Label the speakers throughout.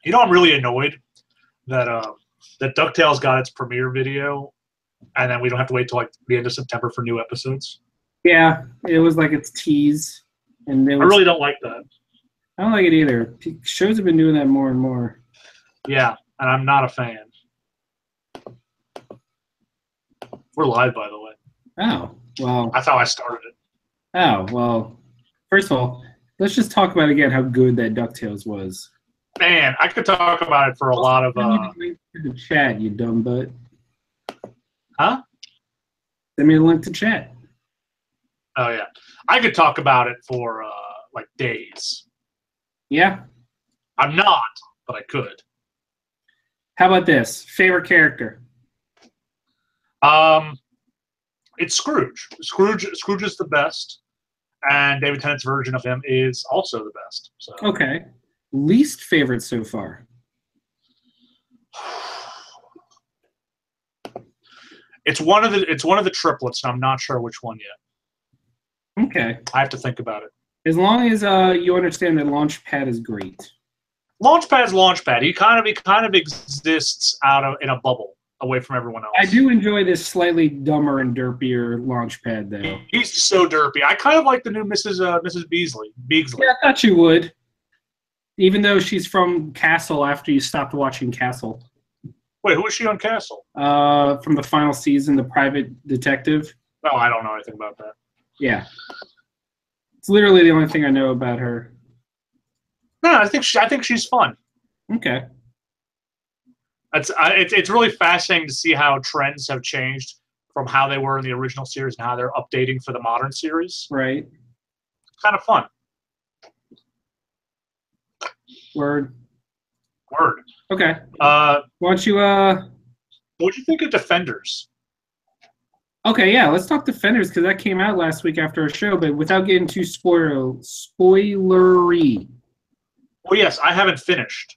Speaker 1: You know, I'm really annoyed that that DuckTales got its premiere video, and then we don't have to wait till like the end of September for new episodes.
Speaker 2: Yeah, it was like its tease, and
Speaker 1: I really don't like that.
Speaker 2: I don't like it either. Shows have been doing that more and more.
Speaker 1: Yeah, and I'm not a fan. We're live, by the way.
Speaker 2: Oh, well.
Speaker 1: That's how I started it.
Speaker 2: Oh, well. First of all, let's just talk about again how good that DuckTales was.
Speaker 1: Man, I could talk about it for a lot of.
Speaker 2: Send me the link to the chat, you dumb butt.
Speaker 1: Huh?
Speaker 2: Send me a link to chat.
Speaker 1: Oh yeah, I could talk about it for like days.
Speaker 2: Yeah.
Speaker 1: I'm not, but I could.
Speaker 2: How about this? Favorite character?
Speaker 1: It's Scrooge. Scrooge is the best, and David Tennant's version of him is also the best. So.
Speaker 2: Okay. Least favorite so far?
Speaker 1: It's one of the triplets, and I'm not sure which one yet.
Speaker 2: Okay.
Speaker 1: I have to think about it.
Speaker 2: As long as you understand that Launchpad is great.
Speaker 1: Launchpad's Launchpad. He kind of exists in a bubble away from everyone else.
Speaker 2: I do enjoy this slightly dumber and derpier Launchpad, though.
Speaker 1: He's so derpy. I kind of like the new Mrs. Beasley.
Speaker 2: Yeah, I thought you would. Even though she's from Castle after you stopped watching Castle.
Speaker 1: Wait, who is she on Castle?
Speaker 2: From the final season, the private detective.
Speaker 1: Oh, I don't know anything about that.
Speaker 2: Yeah. It's literally the only thing I know about her.
Speaker 1: No, I think she's fun.
Speaker 2: Okay.
Speaker 1: It's really fascinating to see how trends have changed from how they were in the original series and how they're updating for the modern series.
Speaker 2: Right.
Speaker 1: It's kind of fun.
Speaker 2: Word.
Speaker 1: Why
Speaker 2: Okay. don't you
Speaker 1: what'd you think of Defenders?
Speaker 2: Okay, yeah, let's talk Defenders because that came out last week after our show, but without getting too spoilery.
Speaker 1: Well, yes, I haven't finished.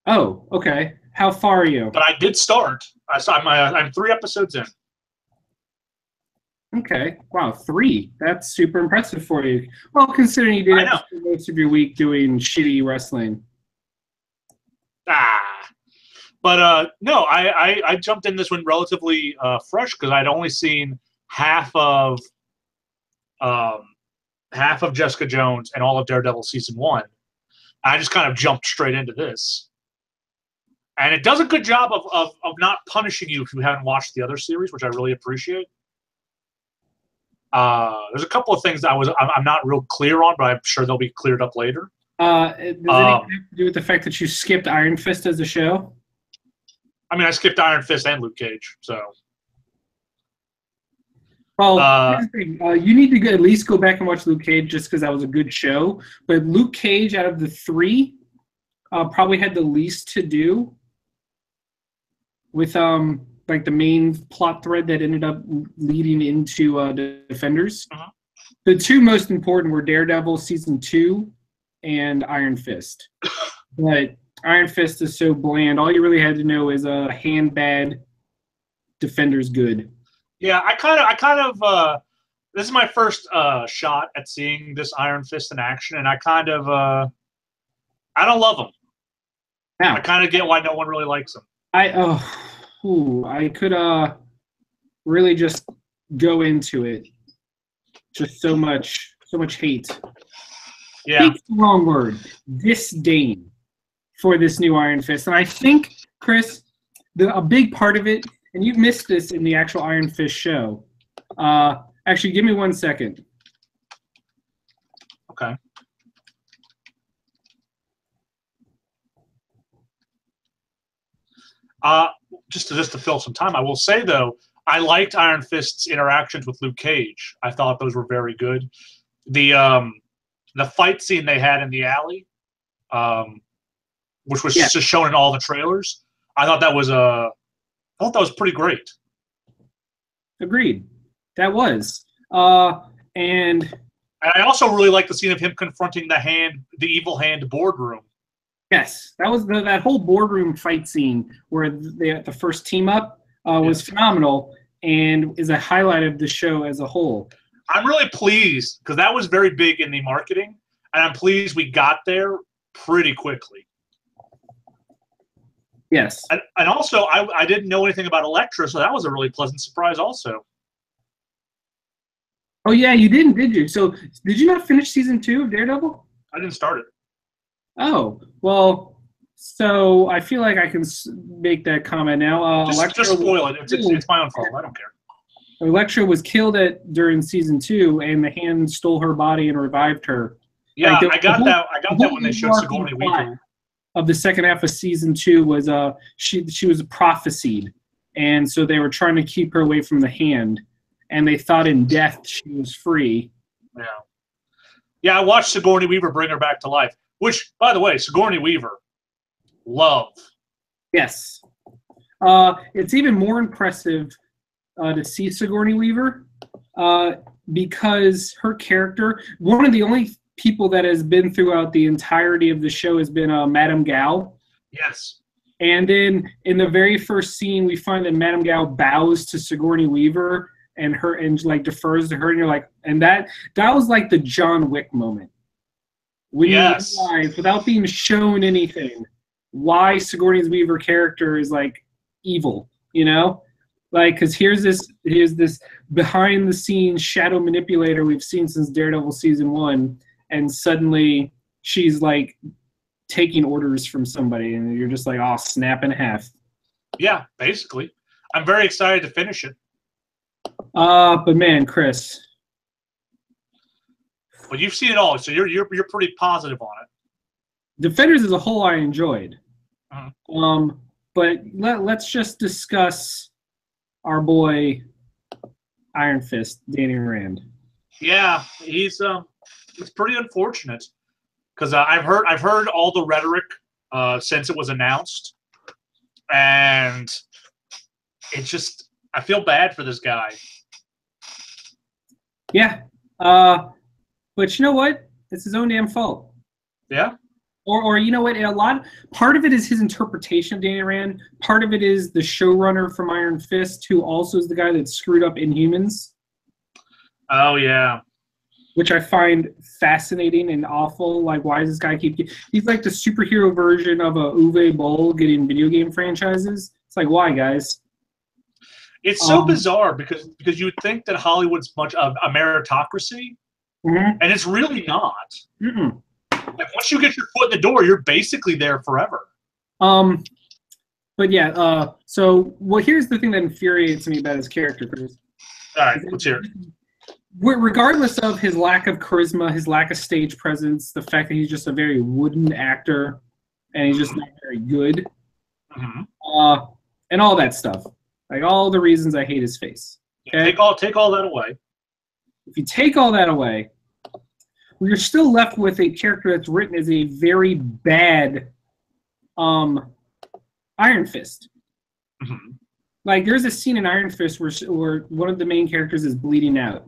Speaker 2: Oh, okay. How far are you?
Speaker 1: But I did start. I'm 3 episodes in.
Speaker 2: Okay. Wow, 3. That's super impressive for you. Well, considering you did most of your week doing shitty wrestling.
Speaker 1: But no, I jumped in this one relatively fresh because I'd only seen half of Jessica Jones and all of Daredevil season 1. I just kind of jumped straight into this, and it does a good job of not punishing you if you haven't watched the other series, which I really appreciate. There's a couple of things that I'm not real clear on, but I'm sure they'll be cleared up later.
Speaker 2: Does it have to do with the fact that you skipped Iron Fist as a show?
Speaker 1: I mean, I skipped Iron Fist and Luke Cage, so.
Speaker 2: Well, you need to at least go back and watch Luke Cage just because that was a good show. But Luke Cage, out of the 3, probably had the least to do with like the main plot thread that ended up leading into the Defenders.
Speaker 1: Uh-huh.
Speaker 2: The 2 most important were Daredevil season 2 and Iron Fist. But Iron Fist is so bland. All you really had to know is hand bad, Defenders good.
Speaker 1: Yeah, I kind of this is my first shot at seeing this Iron Fist in action, and I don't love him.
Speaker 2: Now,
Speaker 1: I kind of get why no one really likes him.
Speaker 2: I could really just go into it. Just so much hate.
Speaker 1: Yeah.
Speaker 2: Hate's the wrong word. Disdain for this new Iron Fist. And I think, Chris, a big part of it, and you've missed this in the actual Iron Fist show. Actually, give me 1 second.
Speaker 1: Okay. Just to fill some time, I will say, though, I liked Iron Fist's interactions with Luke Cage. I thought those were very good. The fight scene they had in the alley, which was just shown in all the trailers, I thought that was pretty great.
Speaker 2: Agreed. That was. And
Speaker 1: I also really like the scene of him confronting the evil hand boardroom.
Speaker 2: Yes, that was that whole boardroom fight scene where the first team up was phenomenal and is a highlight of the show as a whole.
Speaker 1: I'm really pleased because that was very big in the marketing, and I'm pleased we got there pretty quickly.
Speaker 2: Yes.
Speaker 1: And also, I didn't know anything about Elektra, so that was a really pleasant surprise also.
Speaker 2: Oh, yeah, you didn't, did you? So, did you not finish season 2 of Daredevil?
Speaker 1: I didn't start it.
Speaker 2: Oh, well, so I feel like I can make that comment now.
Speaker 1: Just spoil it. It's my own fault. I don't care.
Speaker 2: Elektra was killed during season 2, and the Hand stole her body and revived her.
Speaker 1: Yeah, I got that. I got that when they showed Sigourney Weaver.
Speaker 2: Of the second half of season 2 was she was prophesied, and so they were trying to keep her away from the Hand, and they thought in death she was free.
Speaker 1: Yeah. Yeah, I watched Sigourney Weaver bring her back to life. Which, by the way, Sigourney Weaver, love.
Speaker 2: Yes. It's even more impressive to see Sigourney Weaver because her character, one of the only people that has been throughout the entirety of the show has been Madame Gao.
Speaker 1: Yes.
Speaker 2: And then in the very first scene, we find that Madame Gao bows to Sigourney Weaver and like defers to her, and you're like, and that was like the John Wick moment. When you realize, without being shown anything, why Sigourney Weaver character is like evil, you know? Like, because here's this behind the scenes shadow manipulator we've seen since Daredevil season 1, and suddenly she's like taking orders from somebody, and you're just like, oh, snap in half.
Speaker 1: Yeah, basically. I'm very excited to finish it.
Speaker 2: But man, Chris.
Speaker 1: Well, you've seen it all, so you're pretty positive on it.
Speaker 2: Defenders as a whole, I enjoyed.
Speaker 1: Uh-huh.
Speaker 2: But let's just discuss our boy Iron Fist, Danny Rand.
Speaker 1: Yeah, it's pretty unfortunate because I've heard all the rhetoric since it was announced, and it's just I feel bad for this guy.
Speaker 2: Yeah, but you know what? It's his own damn fault.
Speaker 1: Yeah.
Speaker 2: Or you know what? Part of it is his interpretation of Danny Rand. Part of it is the showrunner from Iron Fist, who also is the guy that screwed up Inhumans.
Speaker 1: Oh yeah.
Speaker 2: Which I find fascinating and awful. Like, why does this guy he's like the superhero version of a Uwe Boll getting video game franchises. It's like, why, guys?
Speaker 1: It's so bizarre because you would think that Hollywood's much of a meritocracy, and it's really not.
Speaker 2: Mm-mm.
Speaker 1: Like, once you get your foot in the door, you're basically there forever.
Speaker 2: But yeah, so here's the thing that infuriates me about his character.
Speaker 1: All right, let's hear it.
Speaker 2: Regardless of his lack of charisma, his lack of stage presence, the fact that he's just a very wooden actor and he's just not very good, and all that stuff, like all the reasons I hate his face. Okay?
Speaker 1: Take all that away.
Speaker 2: If you take all that away, we're still left with a character that's written as a very bad Iron Fist. Like, there's a scene in Iron Fist where one of the main characters is bleeding out.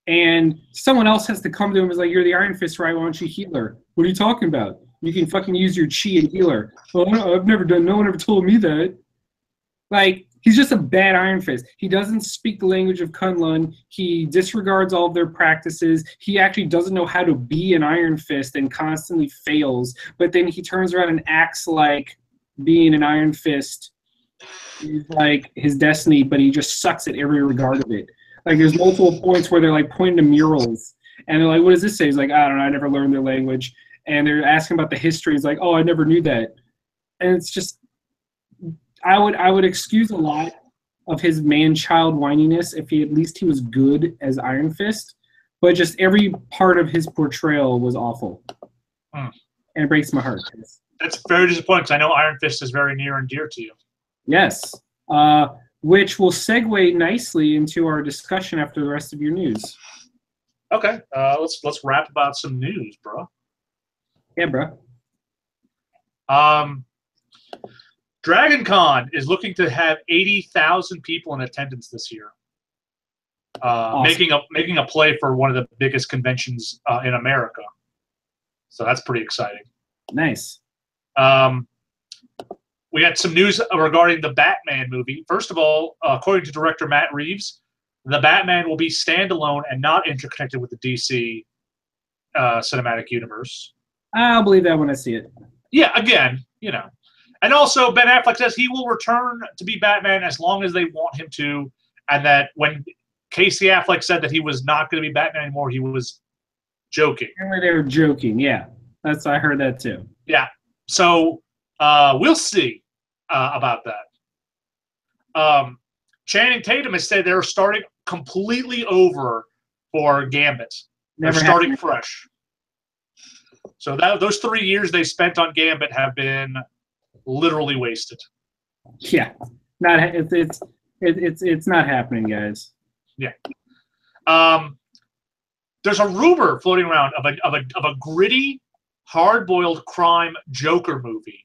Speaker 2: And someone else has to come to him and is like, you're the Iron Fist, right? Why don't you heal her? What are you talking about? You can fucking use your chi and heal her. Well, I've never done, no one ever told me that. Like, he's just a bad Iron Fist. He doesn't speak the language of Kunlun. He disregards all of their practices. He actually doesn't know how to be an Iron Fist and constantly fails. But then he turns around and acts like being an Iron Fist is like his destiny, but he just sucks at every regard of it. Like, there's multiple points where they're like pointing to murals, and they're like, what does this say? He's like, I don't know, I never learned their language. And they're asking about the history. He's like, oh, I never knew that. And it's just, I would excuse a lot of his man-child whininess if at least he was good as Iron Fist, but just every part of his portrayal was awful. And it breaks my heart.
Speaker 1: That's very disappointing because I know Iron Fist is very near and dear to you.
Speaker 2: Yes. Which will segue nicely into our discussion after the rest of your news.
Speaker 1: Okay, let's rap about some news, bro.
Speaker 2: Yeah, bro.
Speaker 1: Dragon Con is looking to have 80,000 people in attendance this year, awesome. making a play for one of the biggest conventions in America. So that's pretty exciting.
Speaker 2: Nice.
Speaker 1: We got some news regarding the Batman movie. First of all, according to director Matt Reeves, the Batman will be standalone and not interconnected with the DC cinematic universe.
Speaker 2: I'll believe that when I see it.
Speaker 1: Yeah, again, you know. And also, Ben Affleck says he will return to be Batman as long as they want him to, and that when Casey Affleck said that he was not going to be Batman anymore, he was joking.
Speaker 2: Apparently they were joking. Yeah, I heard that too.
Speaker 1: Yeah. So we'll see about that. Channing Tatum has said they're starting completely over for Gambit. They're starting fresh. So those 3 years they spent on Gambit have been literally wasted.
Speaker 2: Yeah, it's not happening, guys.
Speaker 1: Yeah. There's a rumor floating around of a gritty, hard-boiled crime Joker movie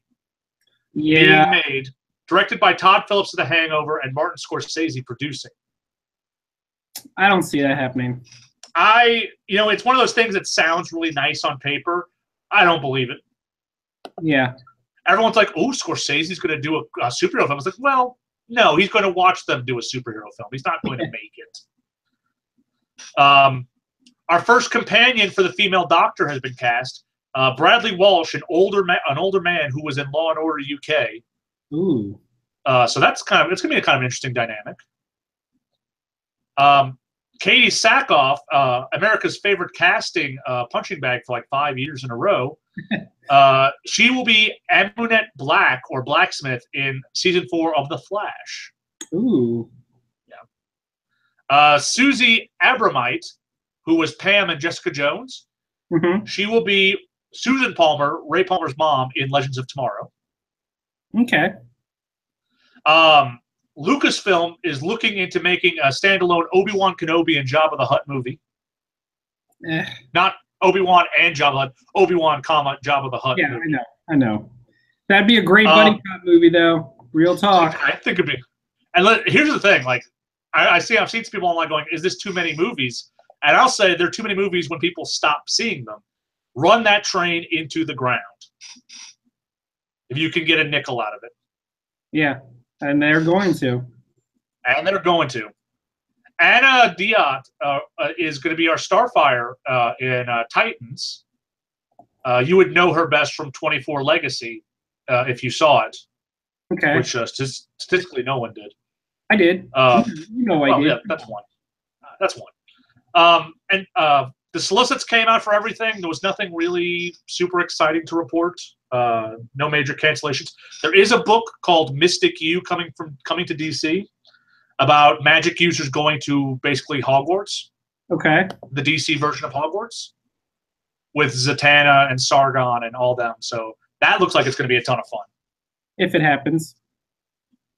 Speaker 1: being made, directed by Todd Phillips of The Hangover and Martin Scorsese producing.
Speaker 2: I don't see that happening.
Speaker 1: It's one of those things that sounds really nice on paper. I don't believe it.
Speaker 2: Yeah.
Speaker 1: Everyone's like, oh, Scorsese's going to do a superhero film. I was like, well, no, he's going to watch them do a superhero film. He's not going to make it. Our first companion for the female Doctor has been cast. Bradley Walsh, an older man who was in Law and Order UK.
Speaker 2: Ooh.
Speaker 1: So it's going to be a kind of interesting dynamic. Katie Sackhoff, America's favorite casting punching bag for like 5 years in a row. She will be Amunet Black or Blacksmith in season 4 of The Flash.
Speaker 2: Ooh.
Speaker 1: Yeah. Susie Abramite, who was Pam and Jessica Jones.
Speaker 2: Mm-hmm.
Speaker 1: She will be Susan Palmer, Ray Palmer's mom, in Legends of Tomorrow.
Speaker 2: Okay.
Speaker 1: Lucasfilm is looking into making a standalone Obi-Wan Kenobi and Jabba the Hutt movie. Not Obi-Wan and Jabba the Hutt. Obi-Wan, Jabba the Hutt.
Speaker 2: Yeah,
Speaker 1: movie.
Speaker 2: I know. That'd be a great buddy cop movie, though. Real talk.
Speaker 1: I think it'd be. And here's the thing: like, I've seen some people online going, "Is this too many movies?" And I'll say there are too many movies when people stop seeing them. Run that train into the ground if you can get a nickel out of it.
Speaker 2: Yeah. And they're going to.
Speaker 1: Anna Diat is going to be our Starfire in Titans. You would know her best from 24 Legacy if you saw it.
Speaker 2: Okay.
Speaker 1: Which statistically no one did.
Speaker 2: I did. I did.
Speaker 1: Yeah, that's one. And the solicits came out for everything. There was nothing really super exciting to report. No major cancellations. There is a book called Mystic U coming to DC about magic users going to basically Hogwarts.
Speaker 2: Okay.
Speaker 1: The DC version of Hogwarts with Zatanna and Sargon and all them. So that looks like it's going to be a ton of fun.
Speaker 2: If it happens.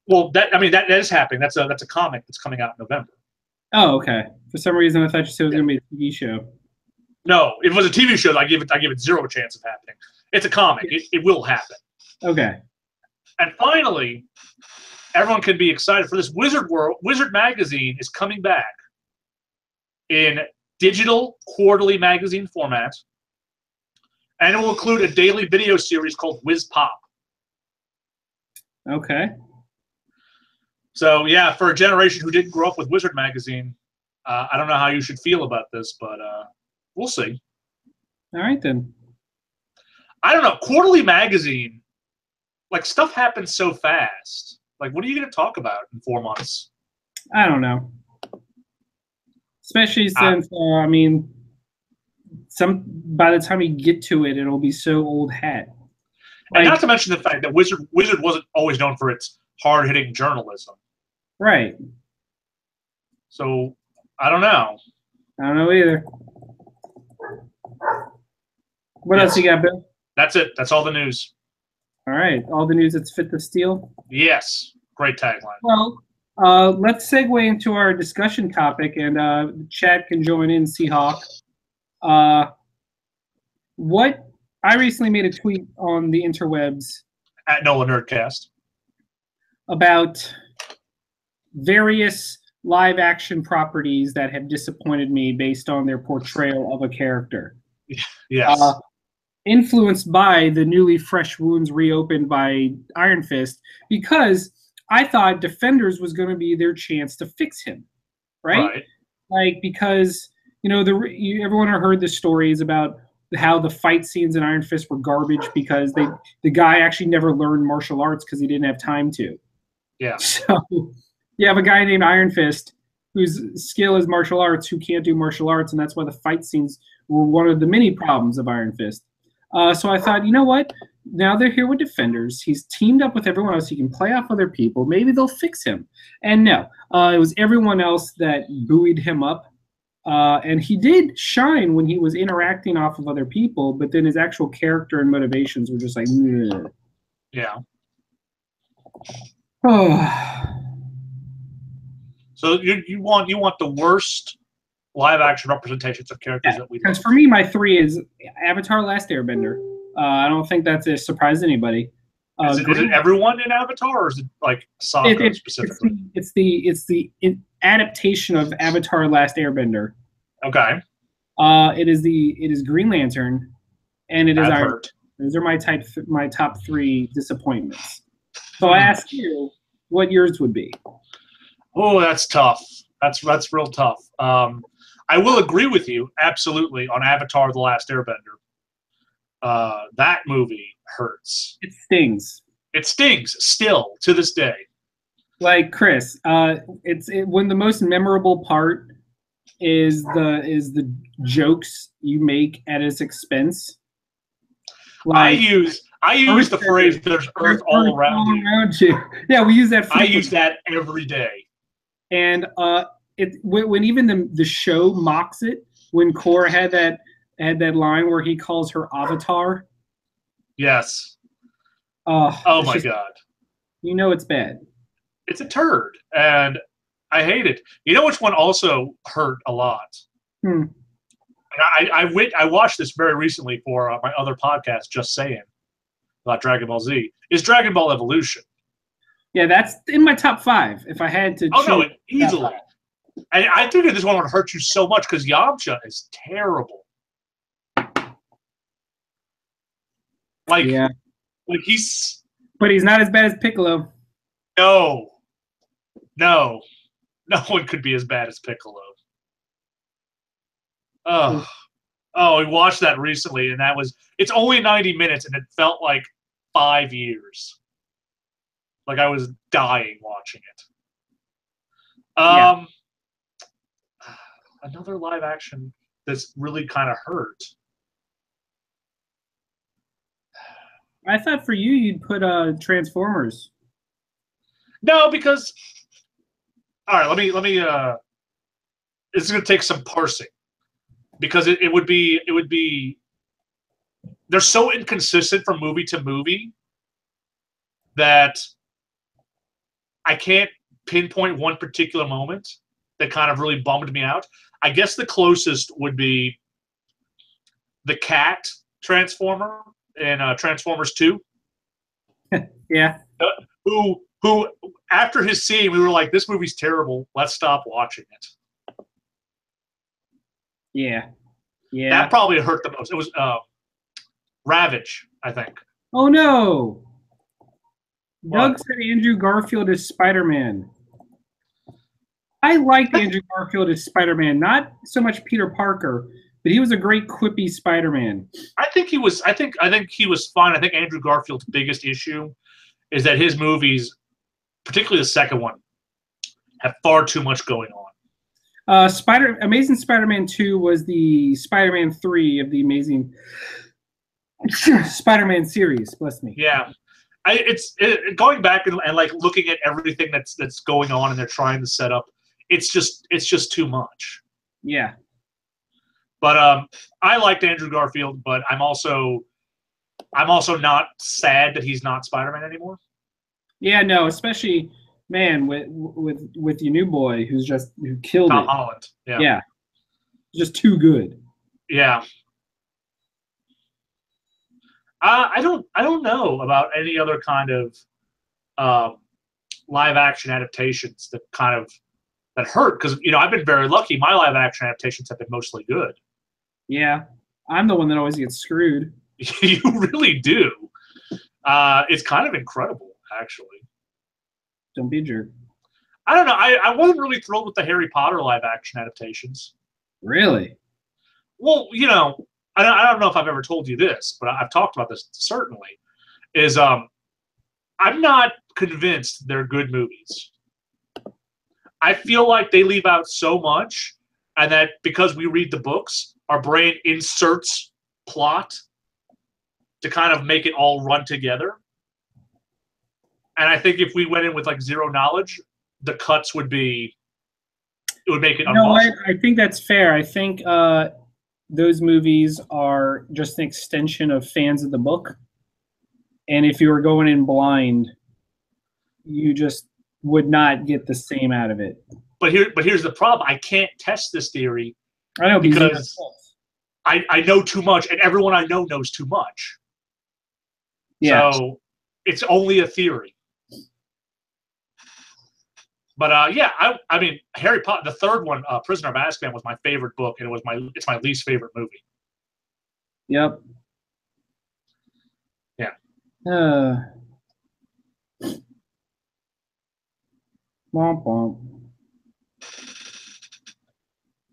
Speaker 1: Well, that is happening. That's a comic that's coming out in November.
Speaker 2: Oh, okay. For some reason, I thought you said it was going to be a TV show.
Speaker 1: No, if it was a TV show, I give it zero chance of happening. It's a comic. It will happen.
Speaker 2: Okay.
Speaker 1: And finally, everyone can be excited for this. Wizard Magazine is coming back in digital quarterly magazine format, and it will include a daily video series called Wiz Pop.
Speaker 2: Okay.
Speaker 1: So, yeah, for a generation who didn't grow up with Wizard Magazine, I don't know how you should feel about this, but we'll see.
Speaker 2: All right, then.
Speaker 1: I don't know. Quarterly magazine, like, stuff happens so fast. Like, what are you going to talk about in 4 months?
Speaker 2: I don't know. Especially since, by the time you get to it, it'll be so old hat.
Speaker 1: And not to mention the fact that Wizard wasn't always known for its hard-hitting journalism.
Speaker 2: Right.
Speaker 1: So, I don't know.
Speaker 2: I don't know either. What else you got, Bill?
Speaker 1: That's it. That's all the news.
Speaker 2: All right. All the news that's fit to steal?
Speaker 1: Yes. Great tagline.
Speaker 2: Well, let's segue into our discussion topic, and the chat can join in, Seahawk. I recently made a tweet on the interwebs
Speaker 1: at NOLANerdcast
Speaker 2: about various live-action properties that have disappointed me based on their portrayal of a character.
Speaker 1: Yes.
Speaker 2: Influenced by the newly fresh wounds reopened by Iron Fist, because I thought Defenders was going to be their chance to fix him, right? Like, because everyone heard the stories about how the fight scenes in Iron Fist were garbage because the guy actually never learned martial arts because he didn't have time to.
Speaker 1: Yeah.
Speaker 2: So you have a guy named Iron Fist whose skill is martial arts who can't do martial arts, and that's why the fight scenes were one of the many problems of Iron Fist. So I thought, you know what? Now they're here with Defenders. He's teamed up with everyone else. He can play off other people. Maybe they'll fix him. And no, it was everyone else that buoyed him up. And he did shine when he was interacting off of other people, but then his actual character and motivations were just like, meh.
Speaker 1: Yeah.
Speaker 2: Oh.
Speaker 1: So you want the worst live action representations of characters that we love.
Speaker 2: Because for me, my 3 is Avatar: Last Airbender. I don't think that's a surprise to anybody.
Speaker 1: Is it everyone in Avatar, or is it like Sokka specifically?
Speaker 2: It's the adaptation of Avatar: Last Airbender.
Speaker 1: Okay.
Speaker 2: It is Green Lantern, and it is Iron Man. Those are my top 3 disappointments. So I ask you, what yours would be?
Speaker 1: Oh, that's tough. That's real tough. I will agree with you absolutely on Avatar: The Last Airbender. That movie hurts.
Speaker 2: It stings.
Speaker 1: It stings still to this day.
Speaker 2: Like Chris, when the most memorable part is the jokes you make at its expense.
Speaker 1: Like, I use the phrase "there's earth all around you."
Speaker 2: Yeah, we use that.
Speaker 1: I use that every day.
Speaker 2: And when even the show mocks it, when Korra had that line where he calls her Avatar.
Speaker 1: Yes.
Speaker 2: Oh
Speaker 1: my God.
Speaker 2: You know it's bad.
Speaker 1: It's a turd, and I hate it. You know which one also hurt a lot? And I watched this very recently for my other podcast, Just Saying, about Dragon Ball Z. Is Dragon Ball Evolution.
Speaker 2: Yeah, that's in my top 5 if I had to choose.
Speaker 1: Oh, no, easily. And I figured this one would hurt you so much because Yamcha is terrible. Like,
Speaker 2: yeah.
Speaker 1: Like he's...
Speaker 2: But he's not as bad as Piccolo.
Speaker 1: No. No one could be as bad as Piccolo. Oh, we watched that recently, and it's only 90 minutes, and it felt like 5 years. Like I was dying watching it. Another live action that's really kind of hurt.
Speaker 2: I thought for you, you'd put Transformers.
Speaker 1: No, because all right, let me. It's going to take some parsing because it would be. They're so inconsistent from movie to movie that I can't pinpoint one particular moment that kind of really bummed me out. I guess the closest would be the cat Transformer in Transformers 2.
Speaker 2: Yeah.
Speaker 1: Who after his scene, we were like, this movie's terrible. Let's stop watching it.
Speaker 2: Yeah. Yeah.
Speaker 1: That probably hurt the most. It was Ravage, I think.
Speaker 2: Oh, no.
Speaker 1: What?
Speaker 2: Doug said Andrew Garfield is Spider-Man. I liked Andrew Garfield as Spider-Man, not so much Peter Parker, but he was a great quippy Spider-Man.
Speaker 1: I think he was fine. I think Andrew Garfield's biggest issue is that his movies, particularly the second one, have far too much going on.
Speaker 2: Amazing Spider-Man 2 was the Spider-Man 3 of the Amazing Spider-Man series. Bless me.
Speaker 1: Yeah. Going back and like looking at everything that's going on and they're trying to set up, it's just too much.
Speaker 2: Yeah.
Speaker 1: But I liked Andrew Garfield, but I'm also not sad that he's not Spider-Man anymore.
Speaker 2: Yeah, no, especially man with your new boy who killed
Speaker 1: Tom
Speaker 2: it.
Speaker 1: Holland. Yeah.
Speaker 2: Yeah. Just too good.
Speaker 1: Yeah. I don't know about any other kind of live action adaptations that hurt because I've been very lucky. My live action adaptations have been mostly good.
Speaker 2: Yeah, I'm the one that always gets screwed.
Speaker 1: You really do. It's kind of incredible, actually.
Speaker 2: Don't be a jerk.
Speaker 1: I don't know. I wasn't really thrilled with the Harry Potter live action adaptations.
Speaker 2: Really?
Speaker 1: Well, I don't know if I've ever told you this, but I've talked about this certainly, is I'm not convinced they're good movies. I feel like they leave out so much, and that because we read the books, our brain inserts plot to kind of make it all run together. And I think if we went in with like zero knowledge, the cuts would be, it would make it unwatchable.
Speaker 2: I think that's fair. I think those movies are just an extension of fans of the book. And if you were going in blind, you just would not get the same out of it.
Speaker 1: But here's the problem. I can't test this theory.
Speaker 2: I know,
Speaker 1: because I know too much, and everyone I know knows too much.
Speaker 2: Yeah.
Speaker 1: So it's only a theory. But yeah, I mean, Harry Potter, the third one, Prisoner of Azkaban, was my favorite book, and it's my least favorite movie.
Speaker 2: Yep.
Speaker 1: Yeah.
Speaker 2: Womp womp.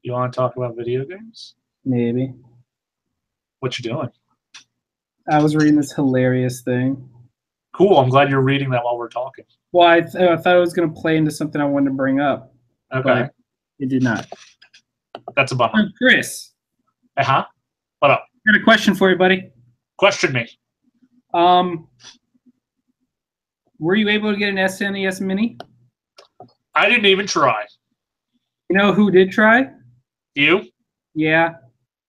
Speaker 1: You want to talk about video games?
Speaker 2: Maybe.
Speaker 1: What you doing?
Speaker 2: I was reading this hilarious thing.
Speaker 1: Cool. I'm glad you're reading that while we're talking.
Speaker 2: Well, I thought I was going to play into something I wanted to bring up.
Speaker 1: Okay.
Speaker 2: But it did not.
Speaker 1: That's a bummer.
Speaker 2: Chris.
Speaker 1: Uh-huh. What up?
Speaker 2: I got a question for you, buddy.
Speaker 1: Question me.
Speaker 2: Were you able to get an SNES Mini?
Speaker 1: I didn't even try.
Speaker 2: You know who did try?
Speaker 1: You?
Speaker 2: Yeah.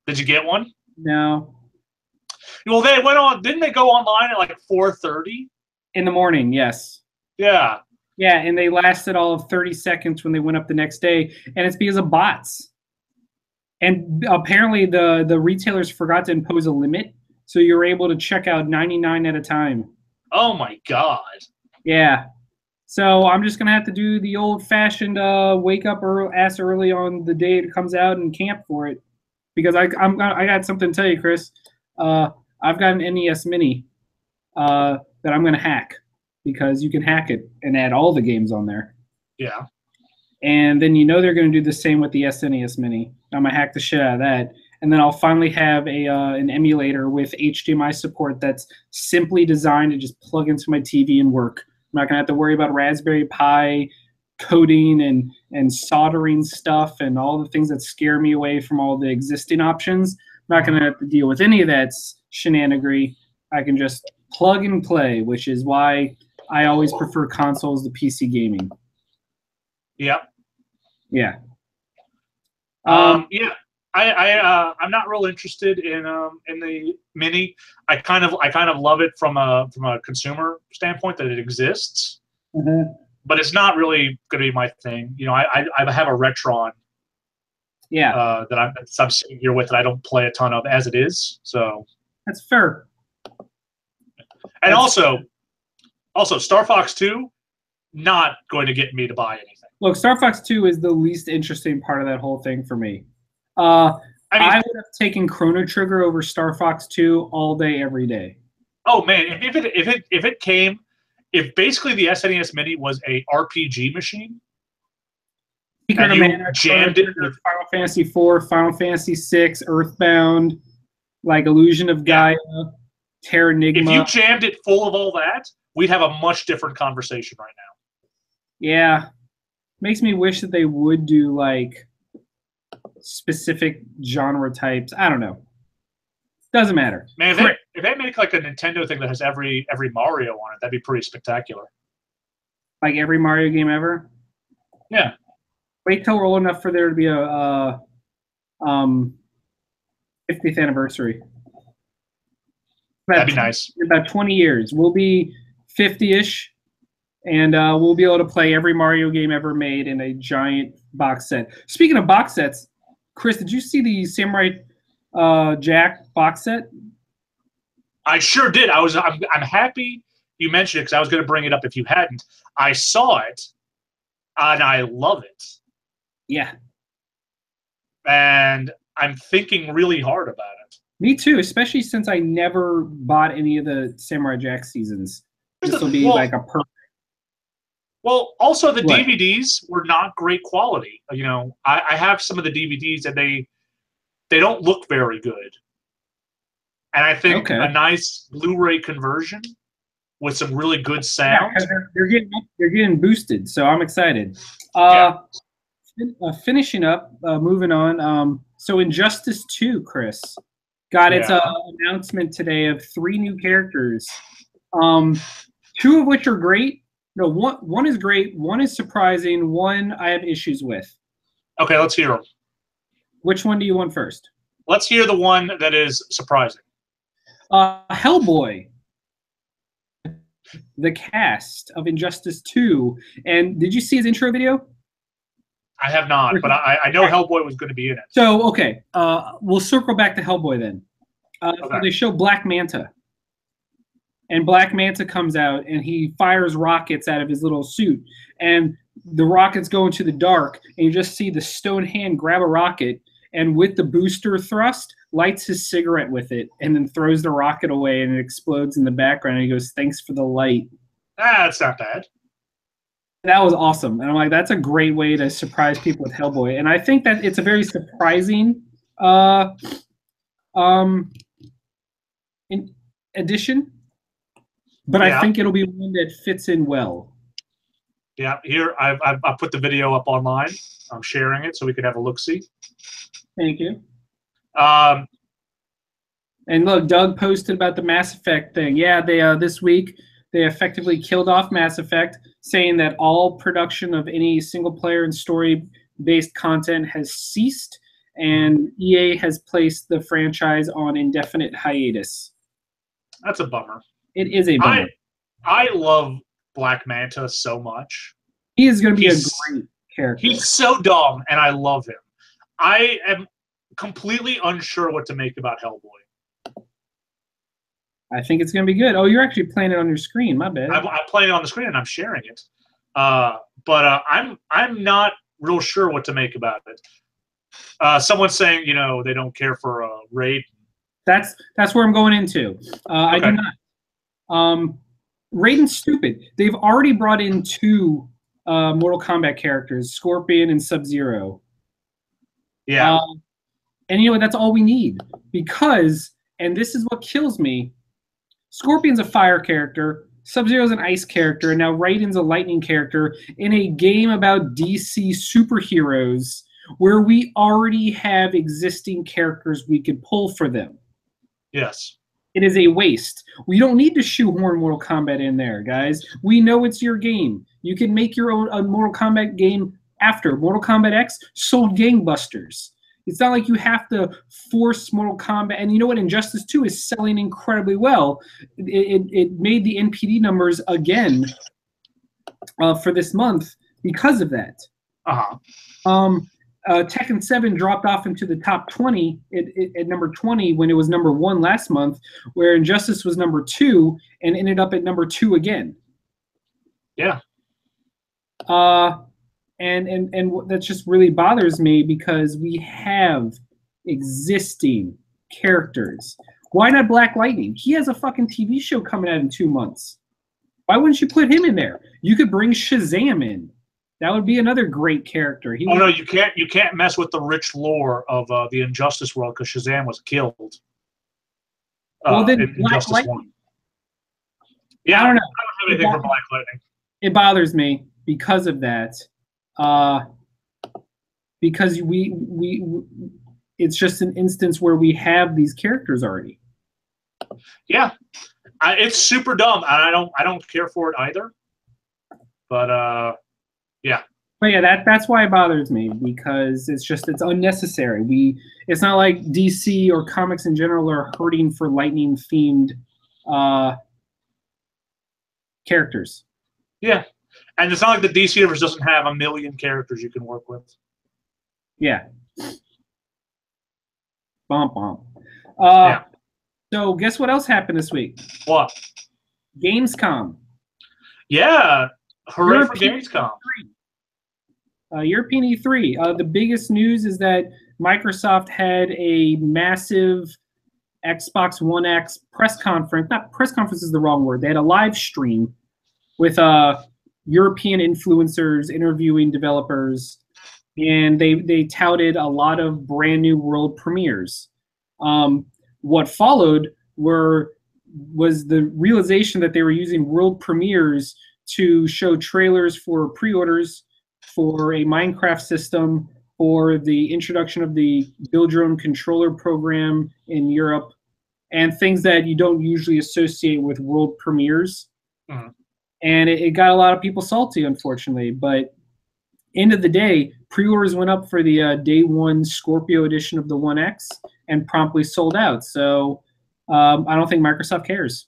Speaker 1: Did you get one?
Speaker 2: No.
Speaker 1: Well, they went on. Didn't they go online at like 4:30?
Speaker 2: In the morning, yes.
Speaker 1: Yeah.
Speaker 2: Yeah, and they lasted all of 30 seconds when they went up the next day, and it's because of bots. And apparently the retailers forgot to impose a limit, so you were able to check out 99 at a time.
Speaker 1: Oh my God.
Speaker 2: Yeah. So I'm just gonna have to do the old-fashioned wake up ass early on the day it comes out and camp for it, because I got something to tell you, Chris. I've got an NES Mini that I'm gonna hack, because you can hack it and add all the games on there.
Speaker 1: Yeah.
Speaker 2: And then they're gonna do the same with the SNES Mini. I'm gonna hack the shit out of that, and then I'll finally have an emulator with HDMI support that's simply designed to just plug into my TV and work. I'm not going to have to worry about Raspberry Pi coding and soldering stuff and all the things that scare me away from all the existing options. I'm not going to have to deal with any of that shenanigery. I can just plug and play, which is why I always prefer consoles to PC gaming.
Speaker 1: Yep.
Speaker 2: Yeah.
Speaker 1: Yeah. I'm not real interested in the Mini. I kind of love it from a consumer standpoint that it exists, but it's not really going to be my thing. I have a Retron,
Speaker 2: yeah,
Speaker 1: that I'm sitting here with that I don't play a ton of as it is. So
Speaker 2: that's fair.
Speaker 1: And also Star Fox 2, not going to get me to buy anything.
Speaker 2: Look, Star Fox 2 is the least interesting part of that whole thing for me. I would have taken Chrono Trigger over Star Fox 2 all day, every day.
Speaker 1: Oh man, if basically the SNES Mini was a RPG machine, and you jammed it with
Speaker 2: Final Fantasy 4, Final Fantasy 6, Earthbound, like Illusion of Gaia, Terranigma.
Speaker 1: If you jammed it full of all that, we'd have a much different conversation right now.
Speaker 2: Yeah, makes me wish that they would do like specific genre types. I don't know. Doesn't matter.
Speaker 1: Man, if they make like a Nintendo thing that has every Mario on it, that'd be pretty spectacular.
Speaker 2: Like every Mario game ever?
Speaker 1: Yeah.
Speaker 2: Wait till we're old enough for there to be a 50th anniversary.
Speaker 1: That'd be nice.
Speaker 2: About 20 years. We'll be 50-ish, and we'll be able to play every Mario game ever made in a giant box set. Speaking of box sets, Chris, did you see the Samurai Jack box set?
Speaker 1: I sure did. I'm happy you mentioned it, because I was going to bring it up if you hadn't. I saw it, and I love it.
Speaker 2: Yeah.
Speaker 1: And I'm thinking really hard about it.
Speaker 2: Me too, especially since I never bought any of the Samurai Jack seasons. This will be like a perfect.
Speaker 1: Well, also the DVDs were not great quality. I have some of the DVDs, and they don't look very good. and I think a nice Blu-ray conversion with some really good sound.
Speaker 2: Yeah, they're getting boosted, so I'm excited. Finishing up, moving on. So Injustice 2, Chris, got its announcement today of 3 new characters. 2 of which are great. No, one is great. One is surprising. One I have issues with.
Speaker 1: Okay, let's hear them.
Speaker 2: Which one do you want first?
Speaker 1: Let's hear the one that is surprising.
Speaker 2: Hellboy, the cast of Injustice 2. And did you see his intro video?
Speaker 1: I have not, but I know Hellboy was going to be in it.
Speaker 2: So, okay, we'll circle back to Hellboy then. So they show Black Manta. And Black Manta comes out, and he fires rockets out of his little suit. And the rockets go into the dark, and you just see the stone hand grab a rocket, and with the booster thrust, lights his cigarette with it, and then throws the rocket away, and it explodes in the background, and he goes, "Thanks for the light."
Speaker 1: That's not bad.
Speaker 2: That was awesome. And I'm like, that's a great way to surprise people with Hellboy. And I think that it's a very surprising addition. But I think it'll be one that fits in well.
Speaker 1: Yeah, here I've put the video up online. I'm sharing it so we can have a look-see.
Speaker 2: Thank you. And look, Doug posted about the Mass Effect thing. Yeah, they this week they effectively killed off Mass Effect, saying that all production of any single-player and story-based content has ceased, and EA has placed the franchise on indefinite hiatus.
Speaker 1: That's a bummer.
Speaker 2: It is a bummer.
Speaker 1: I love Black Manta so much.
Speaker 2: He is going to be a great character.
Speaker 1: He's so dumb, and I love him. I am completely unsure what to make about Hellboy.
Speaker 2: I think it's going to be good. Oh, you're actually playing it on your screen. My bad.
Speaker 1: I'm playing it on the screen, and I'm sharing it. But I'm not real sure what to make about it. Someone's saying, they don't care for Raid.
Speaker 2: That's where I'm going into. I do not. Raiden's stupid. They've already brought in 2 Mortal Kombat characters, Scorpion and Sub-Zero.
Speaker 1: Yeah.
Speaker 2: And you know what? That's all we need. Because, and this is what kills me, Scorpion's a fire character, Sub-Zero's an ice character, and now Raiden's a lightning character in a game about DC superheroes where we already have existing characters we could pull for them.
Speaker 1: Yes.
Speaker 2: It is a waste. We don't need to shoehorn Mortal Kombat in there, guys. We know it's your game. You can make your own Mortal Kombat game after. Mortal Kombat X sold gangbusters. It's not like you have to force Mortal Kombat. And you know what? Injustice 2 is selling incredibly well. It made the NPD numbers again for this month because of that. Tekken 7 dropped off into the top 20 at number 20 when it was number 1 last month, where Injustice was number 2 and ended up at number 2 again.
Speaker 1: Yeah.
Speaker 2: And that just really bothers me because we have existing characters. Why not Black Lightning? He has a fucking TV show coming out in 2 months. Why wouldn't you put him in there? You could bring Shazam in. That would be another great character.
Speaker 1: No, you can't. You can't mess with the rich lore of the Injustice world because Shazam was killed.
Speaker 2: Well, then Black Lightning.
Speaker 1: Yeah,
Speaker 2: I don't know.
Speaker 1: I don't have anything for Black Lightning.
Speaker 2: It bothers me because of that. Because it's just an instance where we have these characters already.
Speaker 1: Yeah, it's super dumb, and I don't care for it either. But yeah.
Speaker 2: But yeah, that's why it bothers me, because it's unnecessary. It's not like DC or comics in general are hurting for lightning themed characters.
Speaker 1: Yeah. And it's not like the DC universe doesn't have a million characters you can work with.
Speaker 2: Yeah. Bump.
Speaker 1: Yeah.
Speaker 2: So guess what else happened this week?
Speaker 1: What?
Speaker 2: Gamescom.
Speaker 1: Yeah. Hooray for Gamescom.
Speaker 2: European E3. The biggest news is that Microsoft had a massive Xbox One X press conference. Not press conference is the wrong word. They had a live stream with European influencers interviewing developers, and they touted a lot of brand new world premieres. What followed was the realization that they were using world premieres to show trailers for pre-orders for a Minecraft system, for the introduction of the Build Your Own Controller program in Europe, and things that you don't usually associate with world premieres. And it got a lot of people salty, unfortunately. But end of the day, pre-orders went up for the day one Scorpio edition of the One X and promptly sold out. So I don't think Microsoft cares.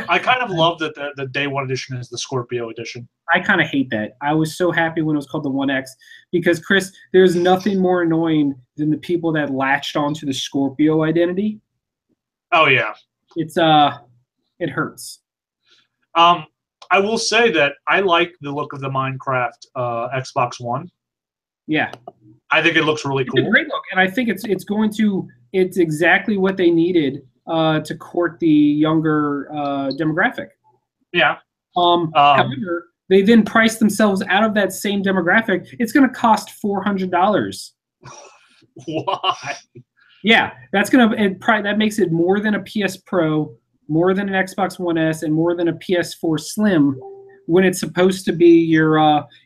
Speaker 1: I kind of love that the day one edition is the Scorpio edition.
Speaker 2: I kind of hate that. I was so happy when it was called the One X because, Chris, there's nothing more annoying than the people that latched onto the Scorpio identity.
Speaker 1: Oh yeah,
Speaker 2: it hurts.
Speaker 1: I will say that I like the look of the Minecraft Xbox One.
Speaker 2: Yeah,
Speaker 1: I think it looks really cool.
Speaker 2: It's a great look, and I think it's exactly what they needed to court the younger demographic.
Speaker 1: Yeah.
Speaker 2: However, they then priced themselves out of that same demographic. It's going to cost $400.
Speaker 1: Why?
Speaker 2: Yeah, that makes it more than a PS Pro, more than an Xbox One S, and more than a PS4 Slim. When it's supposed to be your,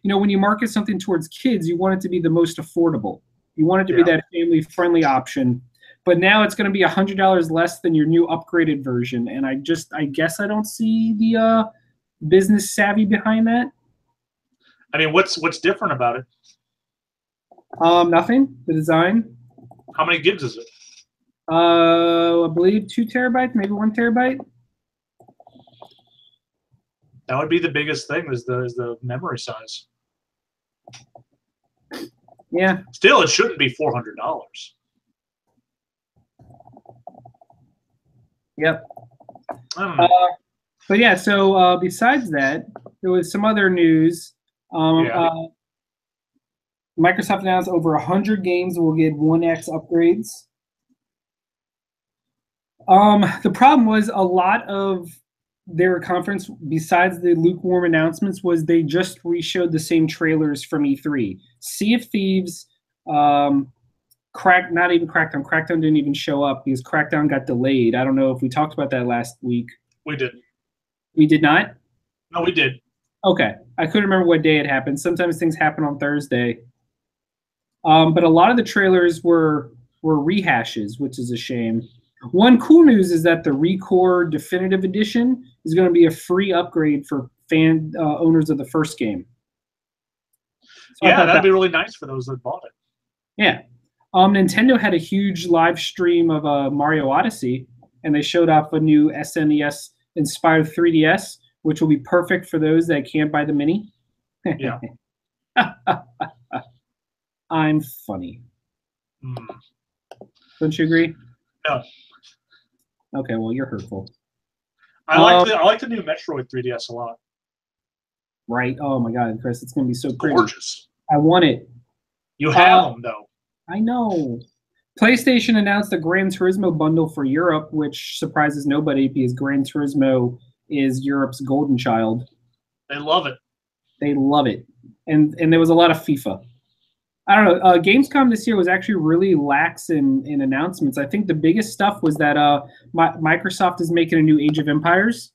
Speaker 2: when you market something towards kids, you want it to be the most affordable. You want it to be that family-friendly option. But now it's going to be $100 less than your new upgraded version, and I guess I don't see the business savvy behind that.
Speaker 1: I mean, what's different about it?
Speaker 2: Nothing. The design.
Speaker 1: How many gigs is it?
Speaker 2: I believe 2 terabytes, maybe 1 terabyte.
Speaker 1: That would be the biggest thing is the memory size.
Speaker 2: Yeah.
Speaker 1: Still, it shouldn't be $400.
Speaker 2: Yep.
Speaker 1: I don't know.
Speaker 2: But yeah, so besides that, there was some other news. Microsoft announced over 100 games will get One X upgrades. The problem was a lot of their conference, besides the lukewarm announcements, was they just reshowed the same trailers from E3. Sea of Thieves, not even Crackdown. Crackdown didn't even show up because Crackdown got delayed. I don't know if we talked about that last week.
Speaker 1: We didn't.
Speaker 2: We did not?
Speaker 1: No, we did.
Speaker 2: Okay. I couldn't remember what day it happened. Sometimes things happen on Thursday. But a lot of the trailers were rehashes, which is a shame. One cool news is that the Recore Definitive Edition is going to be a free upgrade for owners of the first game. So
Speaker 1: yeah, that'd be really nice for those that bought it.
Speaker 2: Yeah. Nintendo had a huge live stream of Mario Odyssey, and they showed off a new SNES-inspired 3DS, which will be perfect for those that can't buy the Mini.
Speaker 1: Yeah.
Speaker 2: I'm funny. Don't you agree?
Speaker 1: No.
Speaker 2: Okay, well, you're hurtful.
Speaker 1: I like the new Metroid 3DS a lot.
Speaker 2: Right? Oh my God, Chris, it's gonna be so pretty.
Speaker 1: Gorgeous.
Speaker 2: I want it.
Speaker 1: You have them though.
Speaker 2: I know. PlayStation announced a Gran Turismo bundle for Europe, which surprises nobody because Gran Turismo is Europe's golden child.
Speaker 1: They love it.
Speaker 2: They love it, and there was a lot of FIFA. I don't know. Gamescom this year was actually really lax in announcements. I think the biggest stuff was that Microsoft is making a new Age of Empires,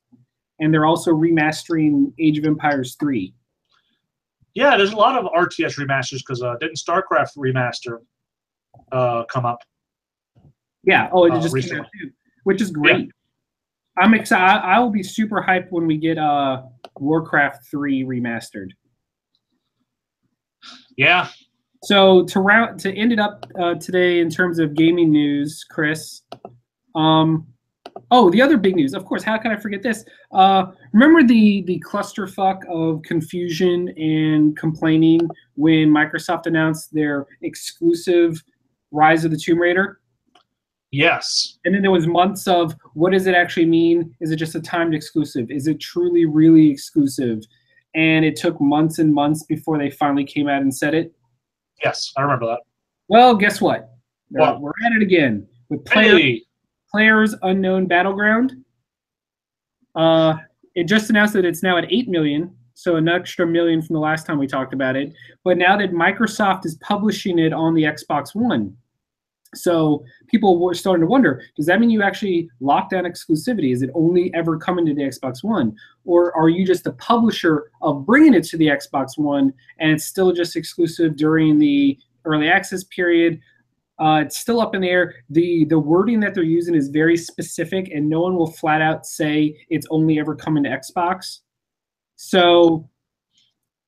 Speaker 2: and they're also remastering Age of Empires 3.
Speaker 1: Yeah, there's a lot of RTS remasters because didn't StarCraft remaster come up?
Speaker 2: Yeah. Oh, it just
Speaker 1: recently.
Speaker 2: came out too, which is great. Yeah. I'm excited. I will be super hyped when we get Warcraft 3 remastered.
Speaker 1: Yeah.
Speaker 2: So to end it up today in terms of gaming news, Chris. The other big news, of course. How can I forget this? Remember the clusterfuck of confusion and complaining when Microsoft announced their exclusive Rise of the Tomb Raider?
Speaker 1: Yes.
Speaker 2: And then there was months of what does it actually mean? Is it just a timed exclusive? Is it truly, really exclusive? And it took months and months before they finally came out and said it.
Speaker 1: Yes, I remember that.
Speaker 2: Well, guess what?
Speaker 1: What?
Speaker 2: We're at it again with Players Unknown Battleground. It just announced that it's now at 8 million, so an extra million from the last time we talked about it. But now that Microsoft is publishing it on the Xbox One, So people were starting to wonder, does that mean you actually lock down exclusivity? Is it only ever coming to the Xbox One? Or are you just the publisher of bringing it to the Xbox One and it's still just exclusive during the early access period? It's still up in the air. The wording that they're using is very specific, and no one will flat out say it's only ever coming to Xbox. So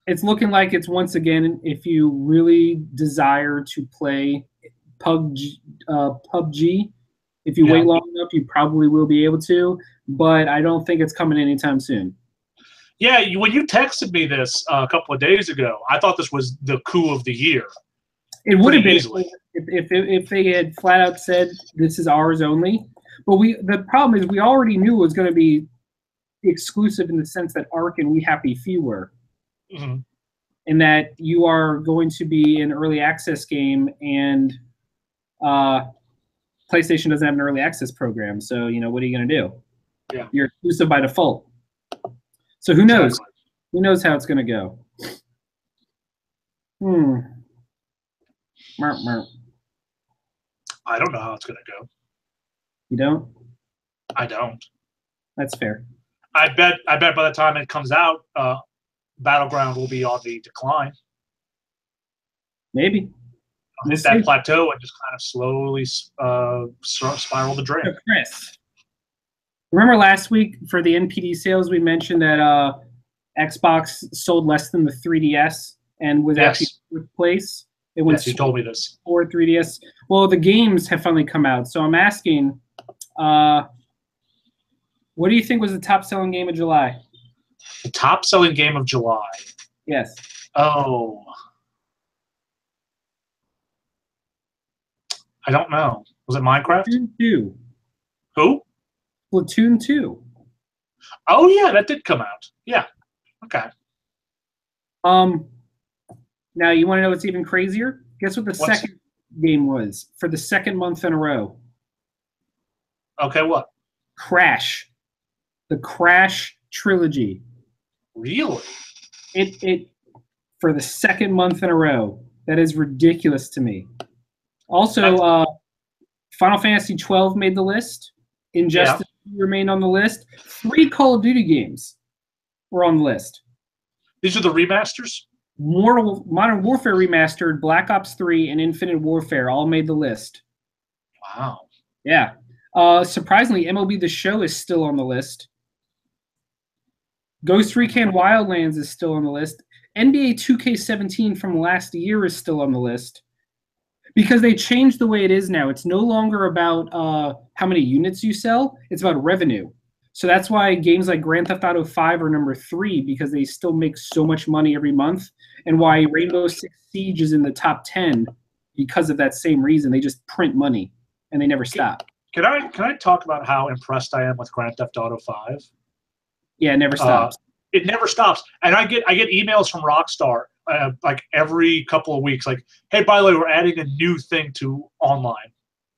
Speaker 2: it's looking like it's, once again, if you really desire to play PUBG, if you wait long enough, you probably will be able to, but I don't think it's coming anytime soon.
Speaker 1: Yeah, when you texted me this a couple of days ago, I thought this was the coup of the year.
Speaker 2: It would have been if they had flat out said this is ours only. But the problem is we already knew it was going to be exclusive in the sense that Ark and We Happy Few were.
Speaker 1: Mm-hmm.
Speaker 2: And that you are going to be an early access game, and PlayStation doesn't have an early access program. So, what are you going to do?
Speaker 1: Yeah.
Speaker 2: You're exclusive by default. So who knows? Exactly. Who knows how it's going to go?
Speaker 1: I don't know how it's going to go.
Speaker 2: You don't?
Speaker 1: I don't.
Speaker 2: That's fair.
Speaker 1: I bet by the time it comes out, Battleground will be on the decline.
Speaker 2: Maybe.
Speaker 1: Hit that plateau and just kind of slowly spiral the drain.
Speaker 2: So Chris, remember last week for the NPD sales, we mentioned that Xbox sold less than the 3DS and was actually fourth place. It went
Speaker 1: you told me this.
Speaker 2: For 3DS. Well, the games have finally come out, so I'm asking, what do you think was the top-selling game of July?
Speaker 1: The top-selling game of July?
Speaker 2: Yes.
Speaker 1: Oh. I don't know. Was it Minecraft?
Speaker 2: Splatoon 2.
Speaker 1: Who?
Speaker 2: Splatoon 2.
Speaker 1: Oh, yeah, that did come out. Yeah. Okay.
Speaker 2: Now, you want to know what's even crazier? Guess what the second game was for the second month in a row?
Speaker 1: Okay, what?
Speaker 2: Crash. The Crash trilogy.
Speaker 1: Really?
Speaker 2: It for the second month in a row. That is ridiculous to me. Also, Final Fantasy 12 made the list. Injustice remained on the list. 3 Call of Duty games were on the list.
Speaker 1: These are the remasters?
Speaker 2: Modern Warfare Remastered, Black Ops 3, and Infinite Warfare all made the list.
Speaker 1: Wow.
Speaker 2: Yeah. Surprisingly, MLB The Show is still on the list. Ghost Recon Wildlands is still on the list. NBA 2K17 from last year is still on the list. Because they changed the way it is now. It's no longer about how many units you sell. It's about revenue. So that's why games like Grand Theft Auto 5 are number 3, because they still make so much money every month. And why Rainbow Six Siege is in the top 10 because of that same reason. They just print money, and they never stop.
Speaker 1: Can I talk about how impressed I am with Grand Theft Auto 5?
Speaker 2: Yeah, it never stops.
Speaker 1: It never stops. And I get emails from Rockstar like every couple of weeks, like, hey, by the way, we're adding a new thing to online.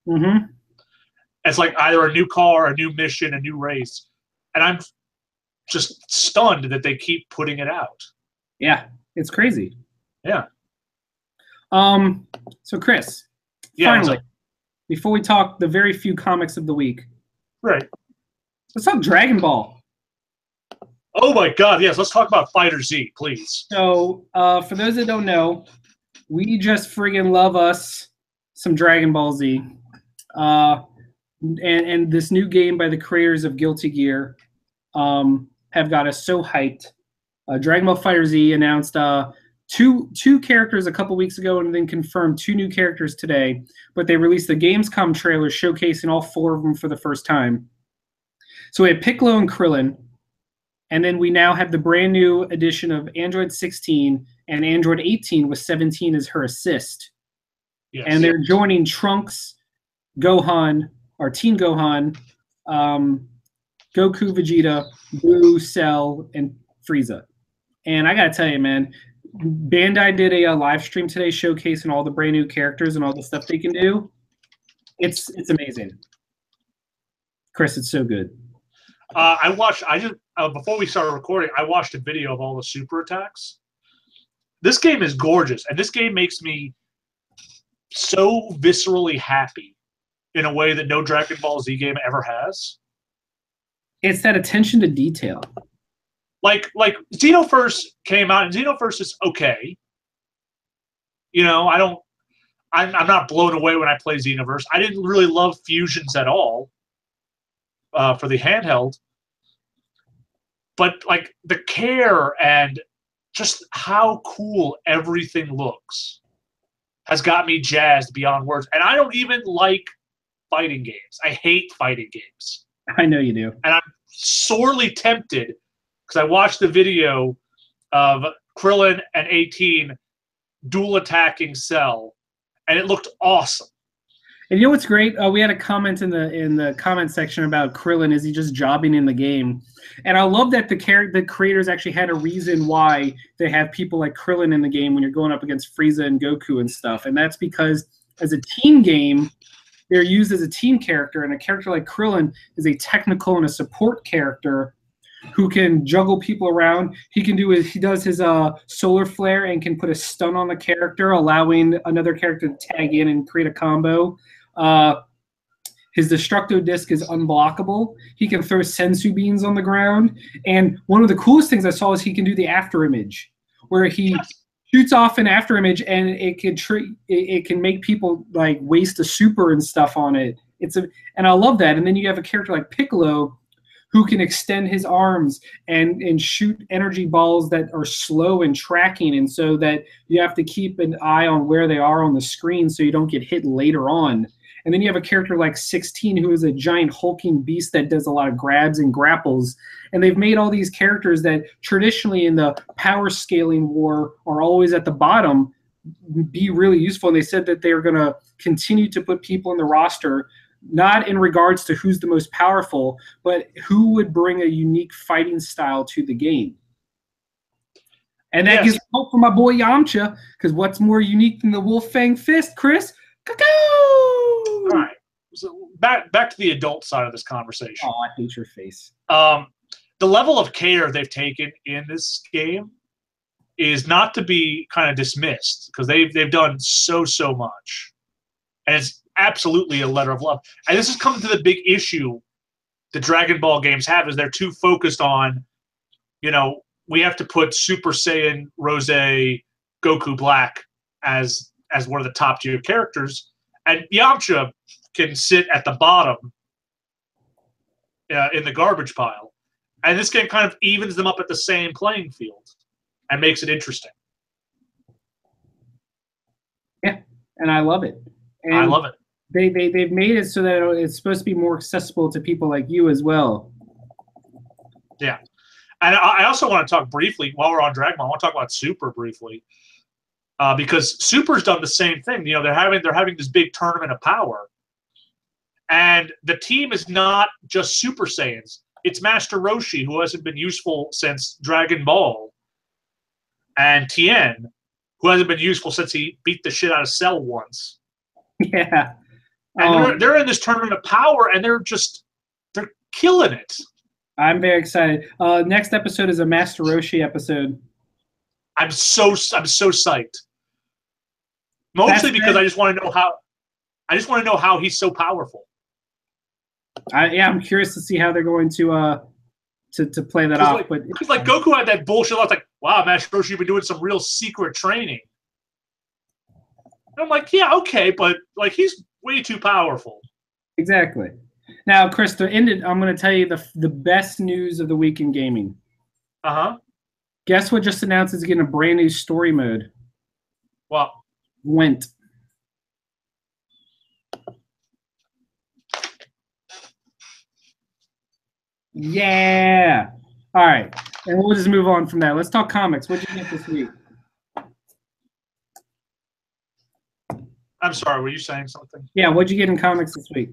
Speaker 2: Mm-hmm.
Speaker 1: It's like either a new car, a new mission, a new race. And I'm just stunned that they keep putting it out.
Speaker 2: Yeah, it's crazy.
Speaker 1: Yeah.
Speaker 2: So Chris, finally, before we talk the very few comics of the week.
Speaker 1: Right.
Speaker 2: Let's talk Dragon Ball.
Speaker 1: Oh my God, yes. Let's talk about Fighter Z, please.
Speaker 2: So, for those that don't know, we just friggin' love us some Dragon Ball Z. And this new game by the creators of Guilty Gear have got us so hyped. Dragon Ball Fighter Z announced two characters a couple weeks ago and then confirmed 2 new characters today. But they released the Gamescom trailer showcasing all 4 of them for the first time. So we had Piccolo and Krillin. And then we now have the brand new edition of Android 16 and Android 18 with 17 as her assist. Yes. And they're joining Trunks, Gohan, or Teen Gohan, Goku, Vegeta, Boo, Cell, and Frieza. And I gotta tell you, man, Bandai did a live stream today showcasing all the brand new characters and all the stuff they can do. It's amazing. Chris, it's so good.
Speaker 1: Before we started recording, I watched a video of all the super attacks. This game is gorgeous, and this game makes me so viscerally happy in a way that no Dragon Ball Z game ever has.
Speaker 2: It's that attention to detail.
Speaker 1: Like Xenoverse came out, and Xenoverse is okay. You know, I'm not blown away when I play Xenoverse. I didn't really love Fusions at all for the handheld. But like the care and just how cool everything looks has got me jazzed beyond words. And I don't even like fighting games. I hate fighting games.
Speaker 2: I know you do.
Speaker 1: And I'm sorely tempted because I watched the video of Krillin and 18 dual attacking Cell, and it looked awesome.
Speaker 2: And you know what's great? We had a comment in the comment section about Krillin. Is he just jobbing in the game? And I love that the creators actually had a reason why they have people like Krillin in the game when you're going up against Frieza and Goku and stuff. And that's because as a team game, they're used as a team character, and a character like Krillin is a technical and a support character who can juggle people around. He does his solar flare and can put a stun on the character, allowing another character to tag in and create a combo. His Destructo Disc is unblockable. He can throw Sensu Beans on the ground. And one of the coolest things I saw is he can do the after image, where he shoots off an after image, and it can make people like waste a super and stuff on it. And I love that. And then you have a character like Piccolo, who can extend his arms and shoot energy balls that are slow and tracking, and so that you have to keep an eye on where they are on the screen so you don't get hit later on. And then you have a character like 16 who is a giant hulking beast that does a lot of grabs and grapples. And they've made all these characters that traditionally in the power scaling war are always at the bottom be really useful. And they said that they're going to continue to put people in the roster, not in regards to who's the most powerful, but who would bring a unique fighting style to the game. And that gives hope for my boy Yamcha, because what's more unique than the Wolf Fang Fist, Chris? Cuckoo!
Speaker 1: All right. So back to the adult side of this conversation.
Speaker 2: Oh, I hate your face.
Speaker 1: The level of care they've taken in this game is not to be kind of dismissed, because they've done so much. And it's absolutely a letter of love. And this is coming to the big issue the Dragon Ball games have, is they're too focused on, you know, we have to put Super Saiyan Rose Goku Black as one of the top tier characters, and Yamcha can sit at the bottom in the garbage pile. And this game kind of evens them up at the same playing field and makes it interesting.
Speaker 2: Yeah, and I love it. And
Speaker 1: I love it.
Speaker 2: They've made it so that it's supposed to be more accessible to people like you as well.
Speaker 1: Yeah. And I also want to talk briefly, while we're on Dragon Ball, I want to talk about Super briefly. Because Super's done the same thing. You know, they're having this big tournament of power. And the team is not just Super Saiyans. It's Master Roshi, who hasn't been useful since Dragon Ball. And Tien, who hasn't been useful since he beat the shit out of Cell once.
Speaker 2: Yeah.
Speaker 1: And they're in this tournament of power, and they're killing it.
Speaker 2: I'm very excited. Next episode is a Master Roshi episode.
Speaker 1: I'm so psyched. Mostly because I just want to know how he's so powerful.
Speaker 2: I'm curious to see how they're going to play that off.
Speaker 1: But like Goku had that bullshit. I was like, wow, Master Roshi, you've been doing some real secret training. And I'm like, yeah, okay, but like he's way too powerful.
Speaker 2: Exactly. Now, Chris, I'm going to tell you the best news of the week in gaming. Guess what just announced is getting a brand new story mode?
Speaker 1: What?
Speaker 2: Went. Yeah. All right. And we'll just move on from that. Let's talk comics. What did you get this week?
Speaker 1: I'm sorry, were you saying something?
Speaker 2: Yeah, what'd you get in comics this week?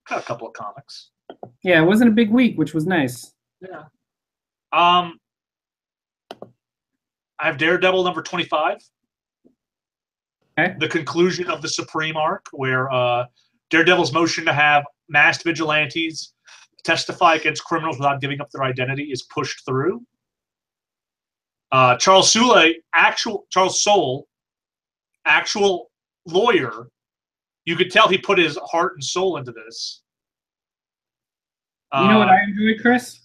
Speaker 1: Got a couple of comics.
Speaker 2: Yeah, it wasn't a big week, which was nice.
Speaker 1: Yeah. I have Daredevil number 25.
Speaker 2: Okay.
Speaker 1: The conclusion of the Supreme arc, where Daredevil's motion to have masked vigilantes testify against criminals without giving up their identity is pushed through. Charles Soule, actual lawyer. You could tell he put his heart and soul into this.
Speaker 2: You know what I enjoy, Chris?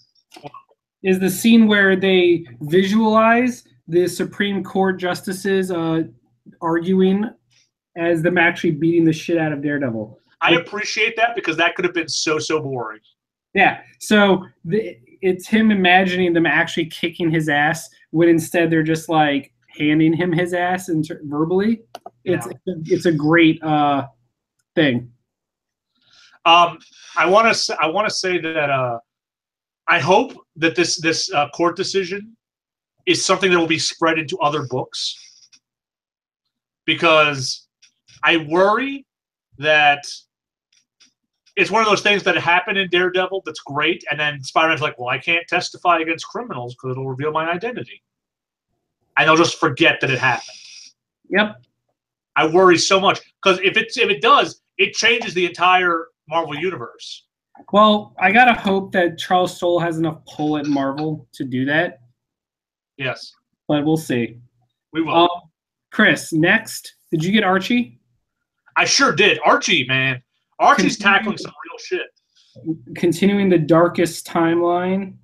Speaker 2: Is the scene where they visualize the Supreme Court justices arguing as them actually beating the shit out of Daredevil.
Speaker 1: I appreciate that because that could have been so boring.
Speaker 2: Yeah, so it's him imagining them actually kicking his ass when instead they're just like handing him his ass and verbally. It's a great thing.
Speaker 1: I want to say that I hope that this court decision is something that will be spread into other books, because I worry that it's one of those things that happened in Daredevil that's great, and then Spider-Man's like, well, I can't testify against criminals because it'll reveal my identity. And they'll just forget that it happened.
Speaker 2: Yep.
Speaker 1: I worry so much, because if it does, it changes the entire Marvel universe.
Speaker 2: Well, I gotta hope that Charles Soule has enough pull at Marvel to do that.
Speaker 1: Yes.
Speaker 2: But we'll see.
Speaker 1: We will.
Speaker 2: Chris, next, did you get Archie?
Speaker 1: I sure did. Archie, man. Archie's tackling some real shit.
Speaker 2: Continuing the darkest timeline.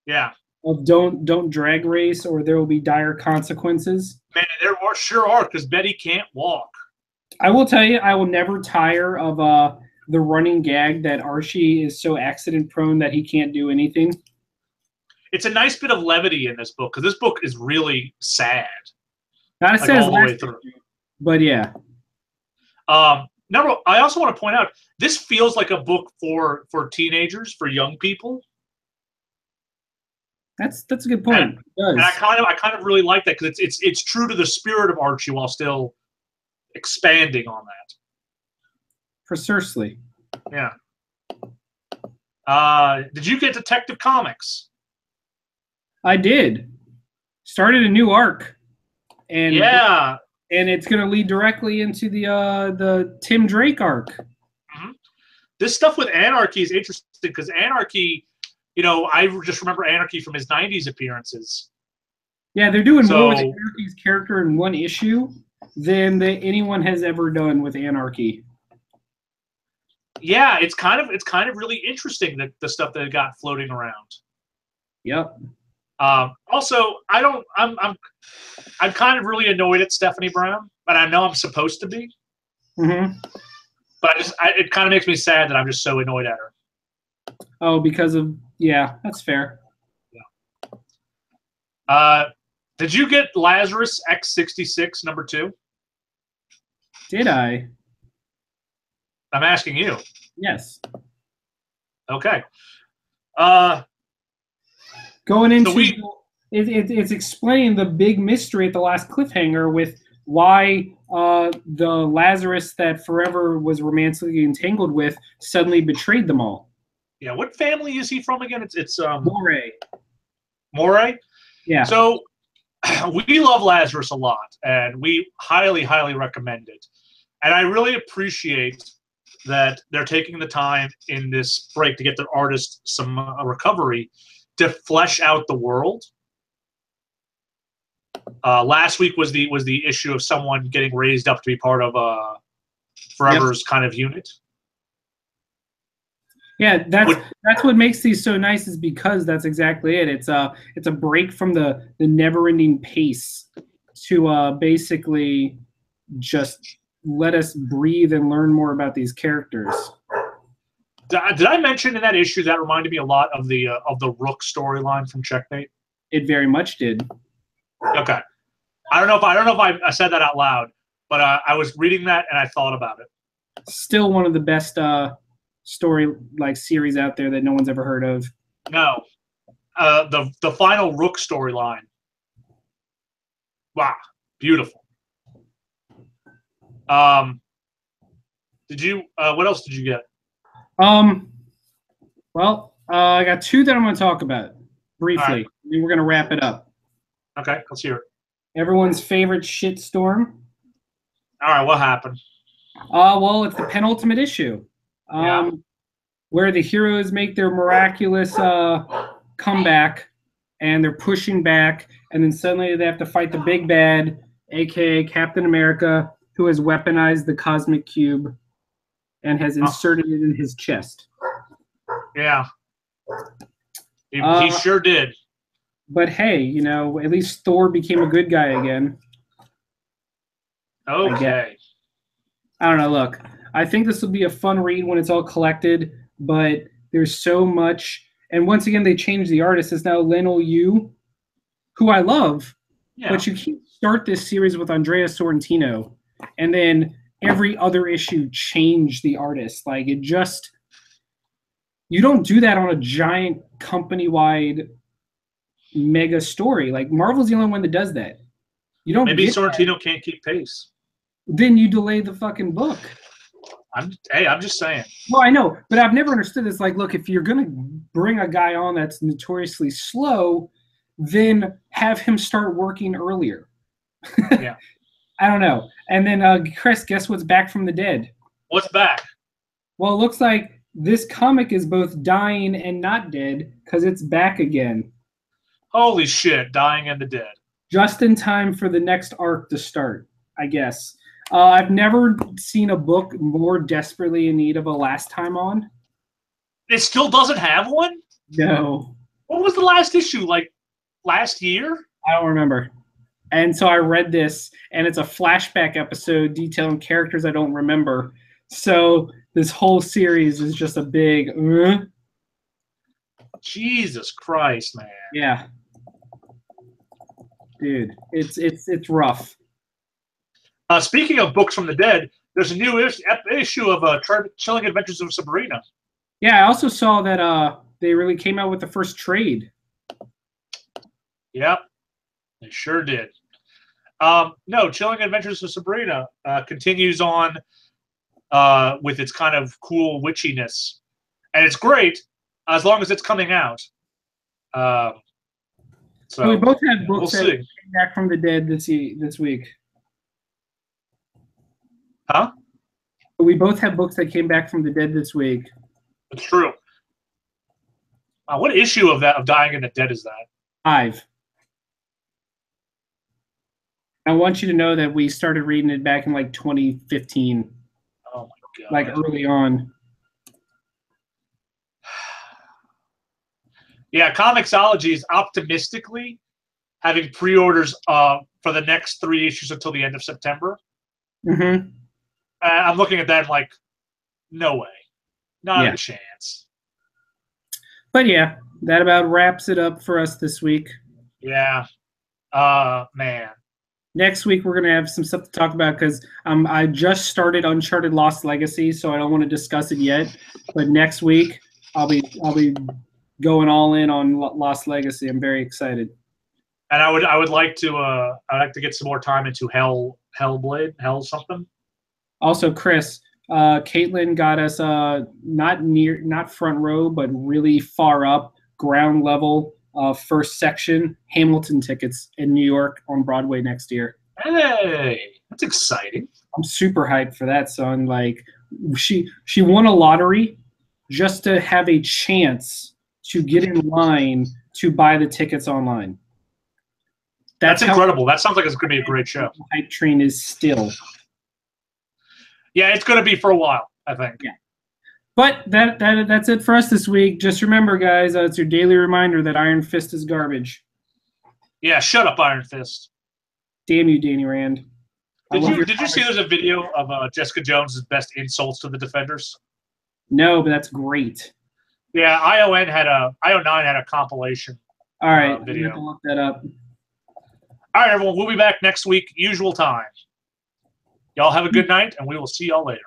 Speaker 1: Yeah.
Speaker 2: Of don't drag race or there will be dire consequences.
Speaker 1: Man, there sure are, because Betty can't walk.
Speaker 2: I will tell you, I will never tire of the running gag that Archie is so accident prone that he can't do anything.
Speaker 1: It's a nice bit of levity in this book, because this book is really sad.
Speaker 2: Not as sad as
Speaker 1: all the way through.
Speaker 2: But yeah.
Speaker 1: Number, I also want to point out, this feels like a book for teenagers, for young people.
Speaker 2: That's a good point.
Speaker 1: And I kind of really like that, because it's true to the spirit of Archie while still expanding on that.
Speaker 2: Precisely.
Speaker 1: Yeah. Did you get Detective Comics?
Speaker 2: I did. Started a new arc. And
Speaker 1: yeah.
Speaker 2: And it's going to lead directly into the Tim Drake arc.
Speaker 1: Mm-hmm. This stuff with Anarchy is interesting, because Anarchy, I just remember Anarchy from his 90s appearances.
Speaker 2: Yeah, they're doing more with Anarchy's character in one issue than anyone has ever done with Anarchy.
Speaker 1: Yeah, it's kind of really interesting, the stuff that got floating around.
Speaker 2: Yep.
Speaker 1: Also, I'm kind of really annoyed at Stephanie Brown, but I know I'm supposed to be.
Speaker 2: Mm-hmm.
Speaker 1: But it kind of makes me sad that I'm just so annoyed at her.
Speaker 2: Oh, because of that's fair.
Speaker 1: Yeah. Did you get Lazarus X66 #2?
Speaker 2: Did I?
Speaker 1: I'm asking you.
Speaker 2: Yes.
Speaker 1: Okay.
Speaker 2: Going into it's explaining the big mystery at the last cliffhanger with why the Lazarus that Forever was romantically entangled with suddenly betrayed them all.
Speaker 1: Yeah, what family is he from again? It's
Speaker 2: Moray.
Speaker 1: Moray?
Speaker 2: Yeah.
Speaker 1: So we love Lazarus a lot, and we highly, highly recommend it. And I really appreciate that they're taking the time in this break to get their artist some recovery to flesh out the world. Last week was the issue of someone getting raised up to be part of Forever's kind of unit.
Speaker 2: Yeah, that's what makes these so nice, is because that's exactly it. It's a break from the never-ending pace to basically just let us breathe and learn more about these characters.
Speaker 1: Did I mention in that issue that reminded me a lot of the Rook storyline from Checkmate?
Speaker 2: It very much did.
Speaker 1: Okay, I don't know if I said that out loud, but I was reading that and I thought about it.
Speaker 2: Still one of the best story series out there that no one's ever heard of.
Speaker 1: No, the final Rook storyline. Wow, beautiful. Did you? What else did you get?
Speaker 2: Well, I got two that I'm going to talk about briefly.
Speaker 1: Right.
Speaker 2: Then we're going to wrap it up.
Speaker 1: Okay, let's hear it.
Speaker 2: Everyone's favorite shitstorm.
Speaker 1: All right, what happened?
Speaker 2: Well, it's the penultimate issue, where the heroes make their miraculous comeback, and they're pushing back, and then suddenly they have to fight the big bad, aka Captain America, who has weaponized the cosmic cube and has inserted it in his chest.
Speaker 1: Yeah. He sure did.
Speaker 2: But hey, you know, at least Thor became a good guy again.
Speaker 1: Okay.
Speaker 2: I don't know. Look, I think this will be a fun read when it's all collected, but there's so much. And once again, they changed the artist. It's now Lionel Yu, who I love, but you can't start this series with Andrea Sorrentino and then every other issue change the artist. Like, it just, you don't do that on a giant company-wide mega story. Like, Marvel's the only one that does that. You don't.
Speaker 1: Maybe Sorrentino can't keep pace.
Speaker 2: Then you delay the fucking book.
Speaker 1: I'm just saying.
Speaker 2: Well, I know, but I've never understood this. Like, look, if you're gonna bring a guy on that's notoriously slow, then have him start working earlier.
Speaker 1: Yeah.
Speaker 2: I don't know. And then, Chris, guess what's back from the dead?
Speaker 1: What's back?
Speaker 2: Well, it looks like this comic is both dying and not dead because it's back again.
Speaker 1: Holy shit, Dying and the Dead.
Speaker 2: Just in time for the next arc to start, I guess. I've never seen a book more desperately in need of a last time on.
Speaker 1: It still doesn't have one?
Speaker 2: No.
Speaker 1: What was the last issue? Like last year?
Speaker 2: I don't remember. And so I read this, and it's a flashback episode detailing characters I don't remember. So this whole series is just a big...
Speaker 1: Jesus Christ, man.
Speaker 2: Yeah. Dude, it's rough.
Speaker 1: Speaking of books from the dead, there's a new issue of Chilling Adventures of Sabrina.
Speaker 2: Yeah, I also saw that they really came out with the first trade.
Speaker 1: Yep, they sure did. No, Chilling Adventures of Sabrina continues on with its kind of cool witchiness. And it's great as long as it's coming out. So
Speaker 2: we both have books that
Speaker 1: see.
Speaker 2: came back from the dead this week.
Speaker 1: Huh?
Speaker 2: We both have books that came back from the dead this week.
Speaker 1: It's true. What issue of Dying in the Dead is that?
Speaker 2: 5. I want you to know that we started reading it back in like 2015.
Speaker 1: Oh my god!
Speaker 2: Like early on.
Speaker 1: Yeah, Comixology is optimistically having pre-orders for the next 3 issues until the end of September.
Speaker 2: Mm-hmm.
Speaker 1: I'm looking at that like, no way. Not a chance.
Speaker 2: But yeah, that about wraps it up for us this week.
Speaker 1: Yeah. Man.
Speaker 2: Next week we're gonna have some stuff to talk about because I just started Uncharted Lost Legacy, so I don't want to discuss it yet. But next week I'll be going all in on Lost Legacy. I'm very excited.
Speaker 1: And I would like to get some more time into Hell something.
Speaker 2: Also, Chris, Caitlin got us not front row, but really far up, ground level, first section Hamilton tickets in New York on Broadway next year.
Speaker 1: Hey, that's exciting.
Speaker 2: I'm super hyped for that, son. Like, she won a lottery just to have a chance to get in line to buy the tickets online.
Speaker 1: That's incredible. That sounds like it's going to be a great show.
Speaker 2: Hype train is still.
Speaker 1: Yeah, it's going to be for a while, I think.
Speaker 2: Yeah. But that's it for us this week. Just remember, guys, it's your daily reminder that Iron Fist is garbage.
Speaker 1: Yeah, shut up, Iron Fist.
Speaker 2: Damn you, Danny Rand.
Speaker 1: Did you see there's a video of Jessica Jones' best insults to the Defenders?
Speaker 2: No, but that's great.
Speaker 1: Yeah, IO9 had a compilation.
Speaker 2: All right,
Speaker 1: video.
Speaker 2: I'm going to look that up.
Speaker 1: All right, everyone, we'll be back next week, usual time. Y'all have a good night, and we will see y'all later.